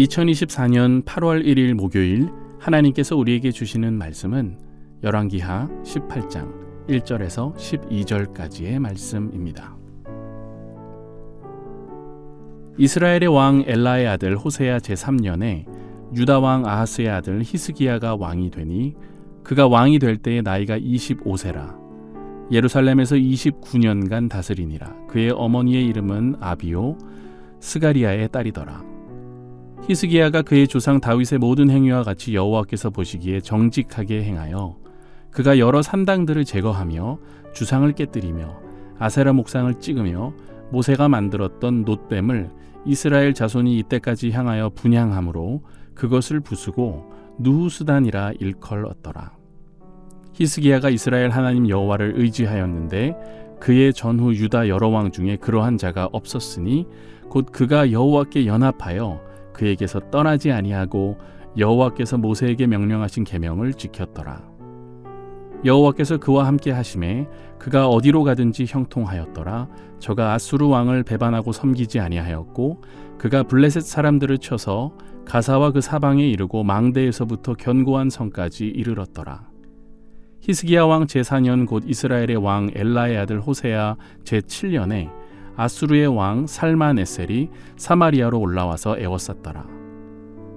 2024년 8월 1일 목요일 하나님께서 우리에게 주시는 말씀은 열왕기하 18장 1절에서 12절까지의 말씀입니다. 이스라엘의 왕 엘라의 아들 호세아 제3년에 유다 왕 아하스의 아들 히스기야가 왕이 되니 그가 왕이 될 때의 나이가 25세라. 예루살렘에서 29년간 다스리니라. 그의 어머니의 이름은 아비오 스가리아의 딸이더라. 히스기야가 그의 조상 다윗의 모든 행위와 같이 여호와께서 보시기에 정직하게 행하여 그가 여러 산당들을 제거하며 주상을 깨뜨리며 아세라 목상을 찍으며 모세가 만들었던 놋뱀을 이스라엘 자손이 이때까지 향하여 분향함으로 그것을 부수고 누후스단이라 일컬었더라. 히스기야가 이스라엘 하나님 여호와를 의지하였는데 그의 전후 유다 여러 왕 중에 그러한 자가 없었으니 곧 그가 여호와께 연합하여 그에게서 떠나지 아니하고 여호와께서 모세에게 명령하신 계명을 지켰더라. 여호와께서 그와 함께 하심에 그가 어디로 가든지 형통하였더라. 저가 아수르 왕을 배반하고 섬기지 아니하였고 그가 블레셋 사람들을 쳐서 가사와 그 사방에 이르고 망대에서부터 견고한 성까지 이르렀더라. 히스기야 왕 제4년 곧 이스라엘의 왕 엘라의 아들 호세아 제7년에 아수르의 왕 살마네셀이 사마리아로 올라와서 애워쌌더라.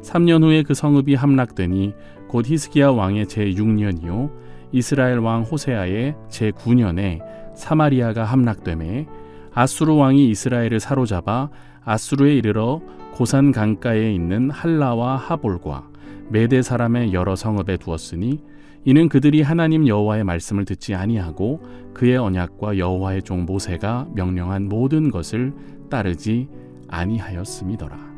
3년 후에 그 성읍이 함락되니 곧 히스기야 왕의 제6년이요 이스라엘 왕 호세아의 제9년에 사마리아가 함락되매 아수르 왕이 이스라엘을 사로잡아 아수르에 이르러 고산 강가에 있는 할라와 하볼과 메대 사람의 여러 성읍에 두었으니 이는 그들이 하나님 여호와의 말씀을 듣지 아니하고 그의 언약과 여호와의 종 모세가 명령한 모든 것을 따르지 아니하였음이더라.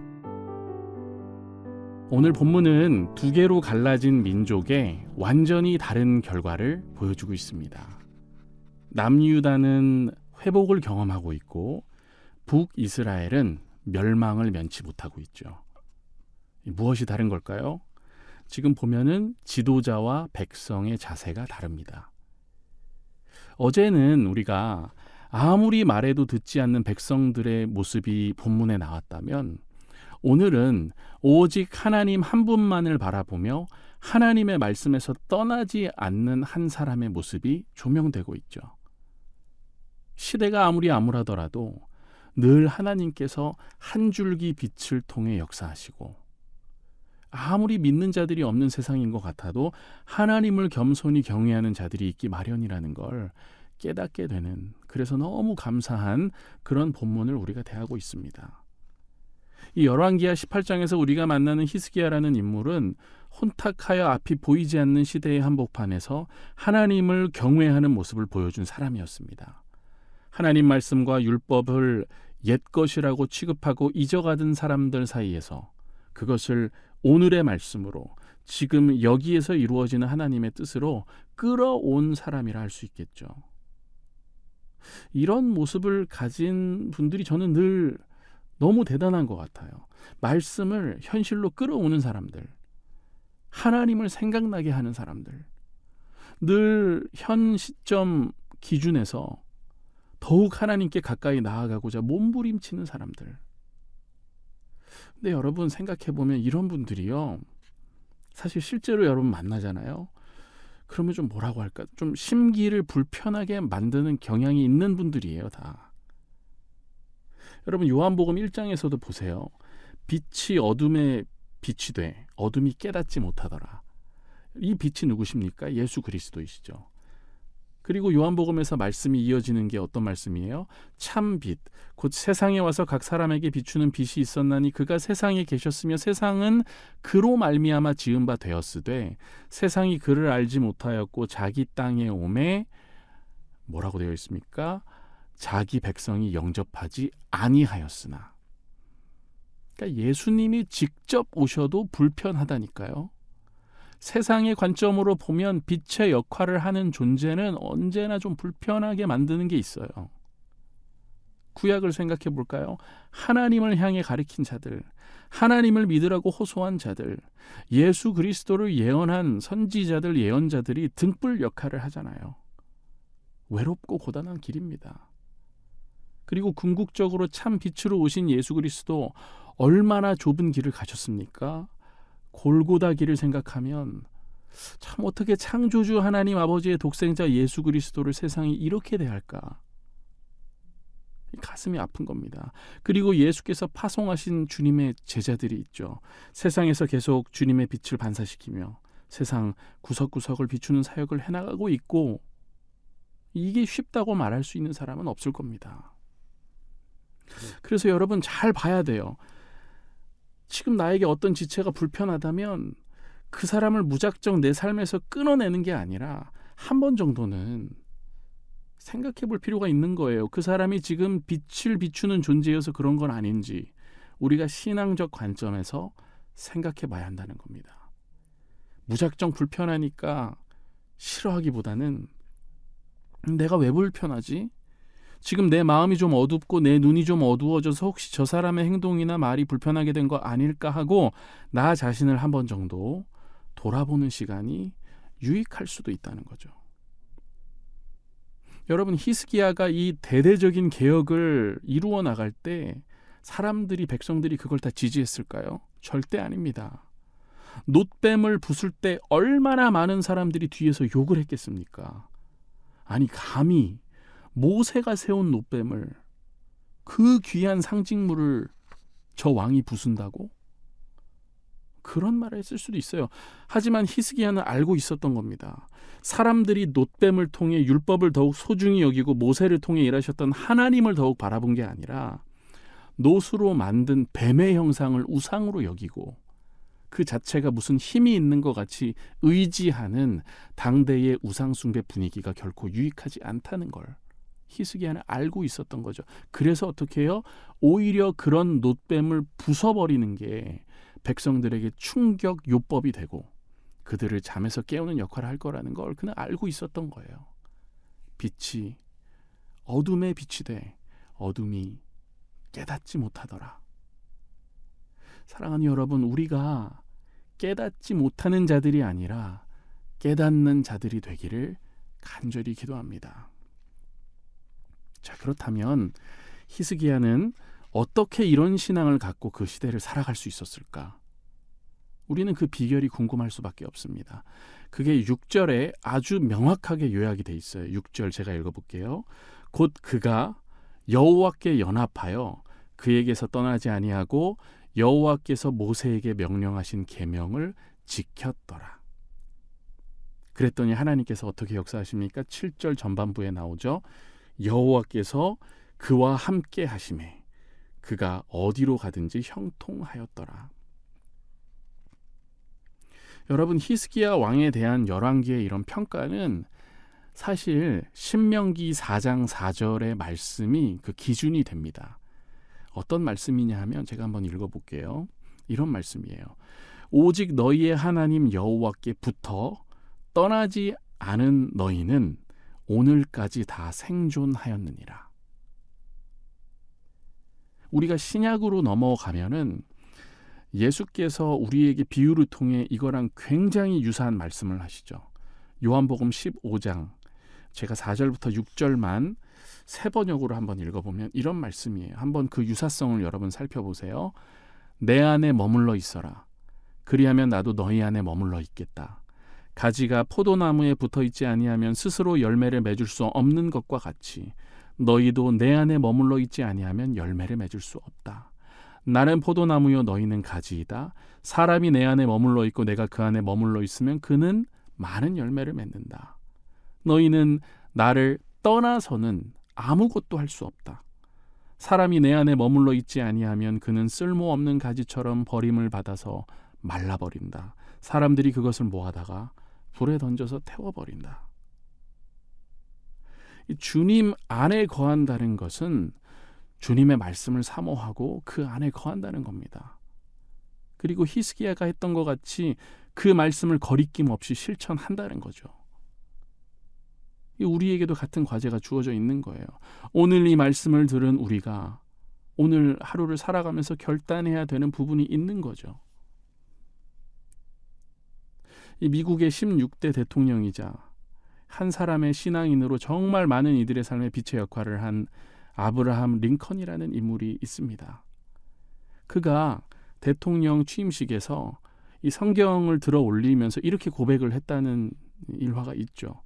오늘 본문은 두 개로 갈라진 민족의 완전히 다른 결과를 보여주고 있습니다. 남유다는 회복을 경험하고 있고 북이스라엘은 멸망을 면치 못하고 있죠. 무엇이 다른 걸까요? 지금 보면은 지도자와 백성의 자세가 다릅니다. 어제는 우리가 아무리 말해도 듣지 않는 백성들의 모습이 본문에 나왔다면 오늘은 오직 하나님 한 분만을 바라보며 하나님의 말씀에서 떠나지 않는 한 사람의 모습이 조명되고 있죠. 시대가 아무리 암울하더라도 늘 하나님께서 한 줄기 빛을 통해 역사하시고 아무리 믿는 자들이 없는 세상인 것 같아도 하나님을 겸손히 경외하는 자들이 있기 마련이라는 걸 깨닫게 되는, 그래서 너무 감사한 그런 본문을 우리가 대하고 있습니다. 이 열왕기하 18장에서 우리가 만나는 히스기야라는 인물은 혼탁하여 앞이 보이지 않는 시대의 한복판에서 하나님을 경외하는 모습을 보여준 사람이었습니다. 하나님 말씀과 율법을 옛것이라고 취급하고 잊어가던 사람들 사이에서 그것을 오늘의 말씀으로 지금 여기에서 이루어지는 하나님의 뜻으로 끌어온 사람이라 할 수 있겠죠. 이런 모습을 가진 분들이 저는 늘 너무 대단한 것 같아요. 말씀을 현실로 끌어오는 사람들, 하나님을 생각나게 하는 사람들, 늘 현 시점 기준에서 더욱 하나님께 가까이 나아가고자 몸부림치는 사람들. 근데 여러분 생각해보면 이런 분들이요, 사실 실제로 여러분 만나잖아요. 그러면 좀 뭐라고 할까, 좀 심기를 불편하게 만드는 경향이 있는 분들이에요, 다. 여러분 요한복음 1장에서도 보세요. 빛이 어둠에 빛이 돼 어둠이 깨닫지 못하더라. 이 빛이 누구십니까? 예수 그리스도이시죠. 그리고 요한복음에서 말씀이 이어지는 게 어떤 말씀이에요? 참 빛, 곧 세상에 와서 각 사람에게 비추는 빛이 있었나니 그가 세상에 계셨으며 세상은 그로 말미암아 지은 바 되었으되 세상이 그를 알지 못하였고 자기 땅에 오매 뭐라고 되어 있습니까? 자기 백성이 영접하지 아니하였으나. 그러니까 예수님이 직접 오셔도 불편하다니까요. 세상의 관점으로 보면 빛의 역할을 하는 존재는 언제나 좀 불편하게 만드는 게 있어요. 구약을 생각해 볼까요? 하나님을 향해 가리킨 자들, 하나님을 믿으라고 호소한 자들, 예수 그리스도를 예언한 선지자들, 예언자들이 등불 역할을 하잖아요. 외롭고 고단한 길입니다. 그리고 궁극적으로 참 빛으로 오신 예수 그리스도 얼마나 좁은 길을 가셨습니까? 골고다 길을 생각하면 참 어떻게 창조주 하나님 아버지의 독생자 예수 그리스도를 세상이 이렇게 대할까? 가슴이 아픈 겁니다. 그리고 예수께서 파송하신 주님의 제자들이 있죠. 세상에서 계속 주님의 빛을 반사시키며 세상 구석구석을 비추는 사역을 해나가고 있고, 이게 쉽다고 말할 수 있는 사람은 없을 겁니다. 그래서 여러분 잘 봐야 돼요. 지금 나에게 어떤 지체가 불편하다면 그 사람을 무작정 내 삶에서 끊어내는 게 아니라 한 번 정도는 생각해 볼 필요가 있는 거예요. 그 사람이 지금 빛을 비추는 존재여서 그런 건 아닌지 우리가 신앙적 관점에서 생각해 봐야 한다는 겁니다. 무작정 불편하니까 싫어하기보다는 내가 왜 불편하지? 지금 내 마음이 좀 어둡고 내 눈이 좀 어두워져서 혹시 저 사람의 행동이나 말이 불편하게 된 거 아닐까 하고 나 자신을 한 번 정도 돌아보는 시간이 유익할 수도 있다는 거죠. 여러분, 히스기야가 이 대대적인 개혁을 이루어 나갈 때 사람들이, 백성들이 그걸 다 지지했을까요? 절대 아닙니다. 놋뱀을 부술 때 얼마나 많은 사람들이 뒤에서 욕을 했겠습니까? 아니, 감히 모세가 세운 놋뱀을, 그 귀한 상징물을 저 왕이 부순다고? 그런 말을 했을 수도 있어요. 하지만 히스기야는 알고 있었던 겁니다. 사람들이 놋뱀을 통해 율법을 더욱 소중히 여기고 모세를 통해 일하셨던 하나님을 더욱 바라본 게 아니라 놋으로 만든 뱀의 형상을 우상으로 여기고 그 자체가 무슨 힘이 있는 것 같이 의지하는 당대의 우상숭배 분위기가 결코 유익하지 않다는 걸 히스기야는 알고 있었던 거죠. 그래서 어떻게 해요? 오히려 그런 놋뱀을 부숴버리는 게 백성들에게 충격 요법이 되고 그들을 잠에서 깨우는 역할을 할 거라는 걸 그는 알고 있었던 거예요. 빛이 어둠에 빛이 돼 어둠이 깨닫지 못하더라. 사랑하는 여러분, 우리가 깨닫지 못하는 자들이 아니라 깨닫는 자들이 되기를 간절히 기도합니다. 자, 그렇다면 히스기야는 어떻게 이런 신앙을 갖고 그 시대를 살아갈 수 있었을까? 우리는 그 비결이 궁금할 수밖에 없습니다. 그게 6절에 아주 명확하게 요약이 돼 있어요. 6절 제가 읽어볼게요. 곧 그가 여호와께 연합하여 그에게서 떠나지 아니하고 여호와께서 모세에게 명령하신 계명을 지켰더라. 그랬더니 하나님께서 어떻게 역사하십니까? 7절 전반부에 나오죠. 여호와께서 그와 함께 하심에 그가 어디로 가든지 형통하였더라. 여러분, 히스기야 왕에 대한 열왕기의 이런 평가는 사실 신명기 4장 4절의 말씀이 그 기준이 됩니다. 어떤 말씀이냐 하면 제가 한번 읽어볼게요. 이런 말씀이에요. 오직 너희의 하나님 여호와께 붙어 떠나지 않은 너희는 오늘까지 다 생존하였느니라. 우리가 신약으로 넘어가면은 예수께서 우리에게 비유를 통해 이거랑 굉장히 유사한 말씀을 하시죠. 요한복음 15장, 제가 4절부터 6절만 세 번역으로 한번 읽어보면 이런 말씀이에요. 한번 그 유사성을 여러분 살펴보세요. 내 안에 머물러 있어라. 그리하면 나도 너희 안에 머물러 있겠다. 가지가 포도나무에 붙어있지 아니하면 스스로 열매를 맺을 수 없는 것과 같이 너희도 내 안에 머물러 있지 아니하면 열매를 맺을 수 없다. 나는 포도나무요 너희는 가지이다. 사람이 내 안에 머물러 있고 내가 그 안에 머물러 있으면 그는 많은 열매를 맺는다. 너희는 나를 떠나서는 아무것도 할 수 없다. 사람이 내 안에 머물러 있지 아니하면 그는 쓸모없는 가지처럼 버림을 받아서 말라버린다. 사람들이 그것을 모아다가 불에 던져서 태워버린다. 주님 안에 거한다는 것은 주님의 말씀을 사모하고 그 안에 거한다는 겁니다. 그리고 히스기야가 했던 것 같이 그 말씀을 거리낌 없이 실천한다는 거죠. 우리에게도 같은 과제가 주어져 있는 거예요. 오늘 이 말씀을 들은 우리가 오늘 하루를 살아가면서 결단해야 되는 부분이 있는 거죠. 이 미국의 16대 대통령이자 한 사람의 신앙인으로 정말 많은 이들의 삶의 빛의 역할을 한 아브라함 링컨이라는 인물이 있습니다. 그가 대통령 취임식에서 이 성경을 들어 올리면서 이렇게 고백을 했다는 일화가 있죠.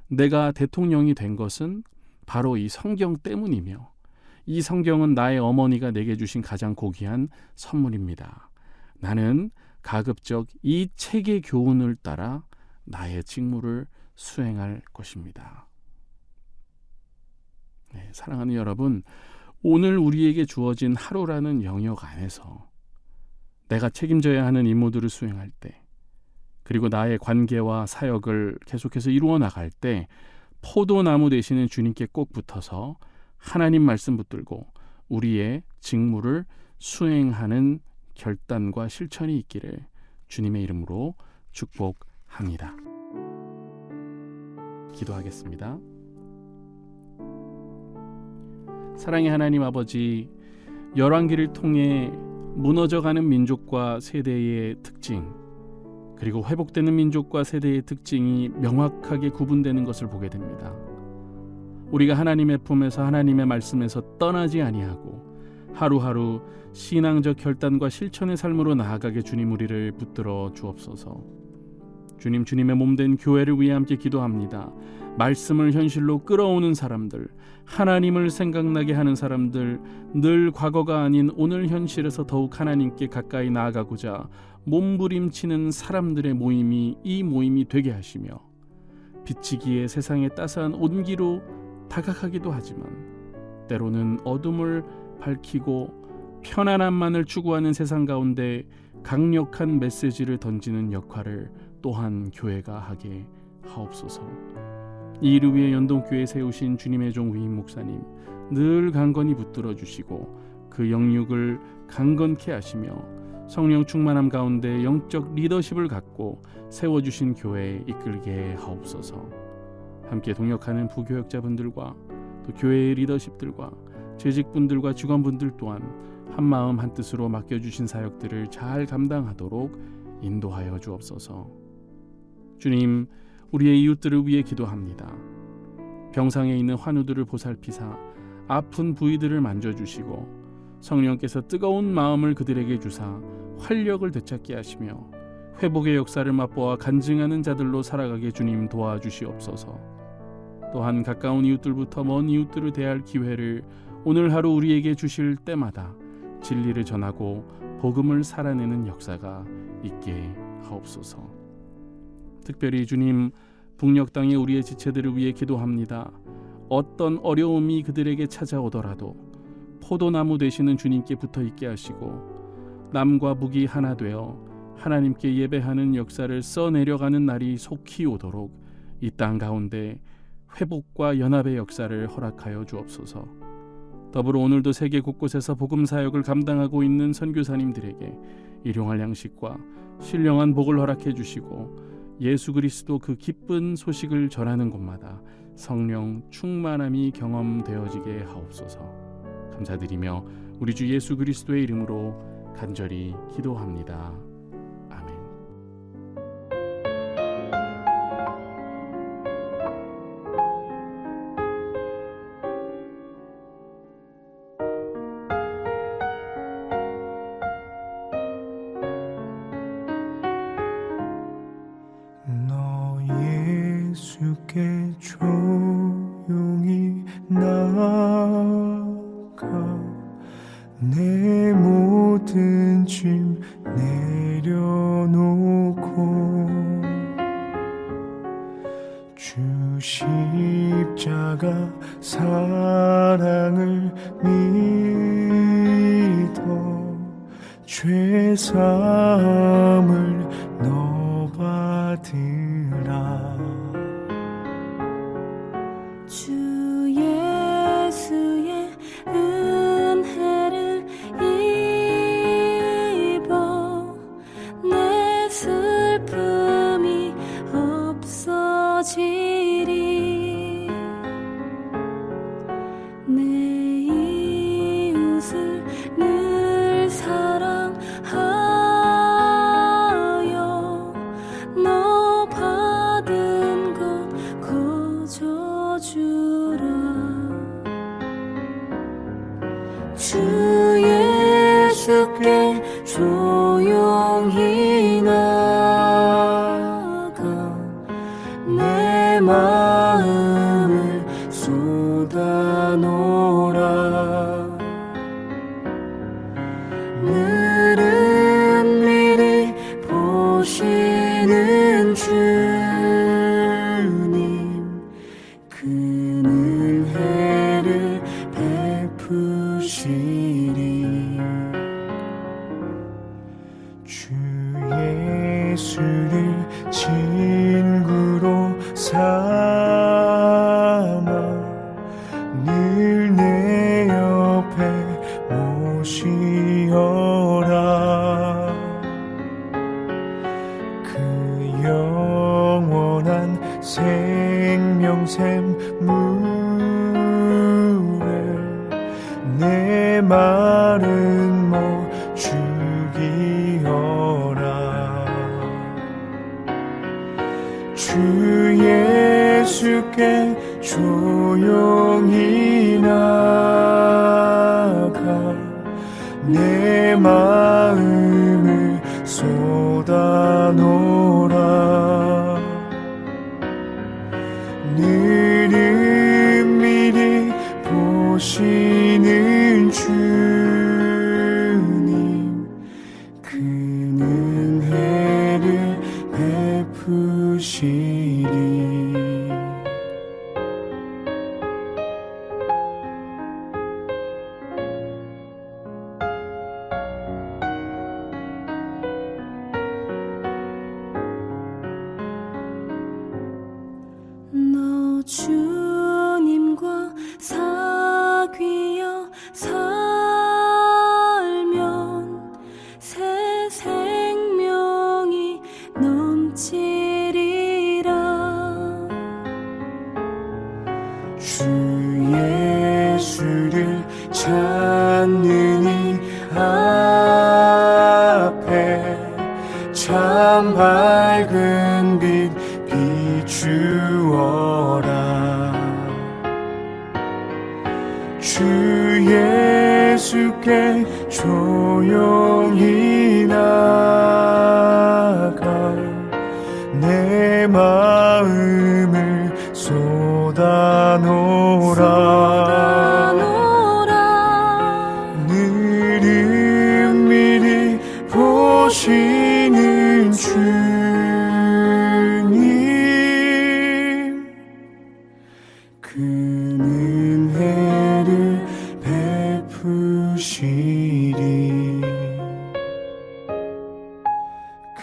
내가 대통령이 된 것은 바로 이 성경 때문이며 이 성경은 나의 어머니가 내게 주신 가장 고귀한 선물입니다. 나는 가급적 이 책의 교훈을 따라 나의 직무를 수행할 것입니다. 네, 사랑하는 여러분, 오늘 우리에게 주어진 하루라는 영역 안에서 내가 책임져야 하는 임무들을 수행할 때, 그리고 나의 관계와 사역을 계속해서 이루어 나갈 때 포도나무 되시는 주님께 꼭 붙어서 하나님 말씀 붙들고 우리의 직무를 수행하는 결단과 실천이 있기를 주님의 이름으로 축복합니다. 기도하겠습니다. 사랑의 하나님 아버지, 열왕기를 통해 무너져가는 민족과 세대의 특징, 그리고 회복되는 민족과 세대의 특징이 명확하게 구분되는 것을 보게 됩니다. 우리가 하나님의 품에서 하나님의 말씀에서 떠나지 아니하고 하루하루 신앙적 결단과 실천의 삶으로 나아가게 주님 우리를 붙들어 주옵소서. 주님, 주님의 몸된 교회를 위해 함께 기도합니다. 말씀을 현실로 끌어오는 사람들, 하나님을 생각나게 하는 사람들, 늘 과거가 아닌 오늘 현실에서 더욱 하나님께 가까이 나아가고자 몸부림치는 사람들의 모임이 이 모임이 되게 하시며, 비치기에 세상의 따스한 온기로 다가가기도 하지만 때로는 어둠을 밝히고 편안함만을 추구하는 세상 가운데 강력한 메시지를 던지는 역할을 또한 교회가 하게 하옵소서. 이 일을 위해 연동교회에 세우신 주님의 종 위임 목사님 늘 강건히 붙들어 주시고 그 영육을 강건케 하시며 성령 충만함 가운데 영적 리더십을 갖고 세워주신 교회에 이끌게 하옵소서. 함께 동역하는 부교역자분들과 또 교회의 리더십들과 재직분들과 직원분들 또한 한마음 한뜻으로 맡겨주신 사역들을 잘 감당하도록 인도하여 주옵소서. 주님, 우리의 이웃들을 위해 기도합니다. 병상에 있는 환우들을 보살피사 아픈 부위들을 만져주시고 성령께서 뜨거운 마음을 그들에게 주사 활력을 되찾게 하시며 회복의 역사를 맛보아 간증하는 자들로 살아가게 주님 도와주시옵소서. 또한 가까운 이웃들부터 먼 이웃들을 대할 기회를 오늘 하루 우리에게 주실 때마다 진리를 전하고 복음을 살아내는 역사가 있게 하옵소서. 특별히 주님, 북녘 땅의 우리의 지체들을 위해 기도합니다. 어떤 어려움이 그들에게 찾아오더라도 포도나무 되시는 주님께 붙어 있게 하시고 남과 북이 하나 되어 하나님께 예배하는 역사를 써내려가는 날이 속히 오도록 이 땅 가운데 회복과 연합의 역사를 허락하여 주옵소서. 더불어 오늘도 세계 곳곳에서 복음 사역을 감당하고 있는 선교사님들에게 일용할 양식과 신령한 복을 허락해 주시고 예수 그리스도 그 기쁜 소식을 전하는 곳마다 성령 충만함이 경험되어지게 하옵소서. 감사드리며 우리 주 예수 그리스도의 이름으로 간절히 기도합니다. 아멘. 너 예수께 조용히 나아가 내 모든 짐 내려놓고 주 십자가 사랑을 믿어 죄 사함을 너 받으라. 주 예수의 은혜를 입어 내 슬픔이 없어지리. 내 이웃을 늘 사랑하여 주님 그 은혜를 베푸시리 주 예수를 친구로 삼아 늘 내 옆에 모시어라 그 영원한 생명샘 물에 내 마른 목 죽이어라 주 예수께 조용히 나가 내 마음을 쏟아놓으라 늘 은밀히 보시는 주님 그 은혜를 베푸시리 너 주님과 사귀어 살면 새 생명이 넘치리라 주 예수를 찾는 이 앞에 참 밝은 빛 비추어라 주 예수께 조용히 나가 내 마음을 쏟아놓으라 늘 은밀히 보시는 주님 그 은혜를 베푸시리 그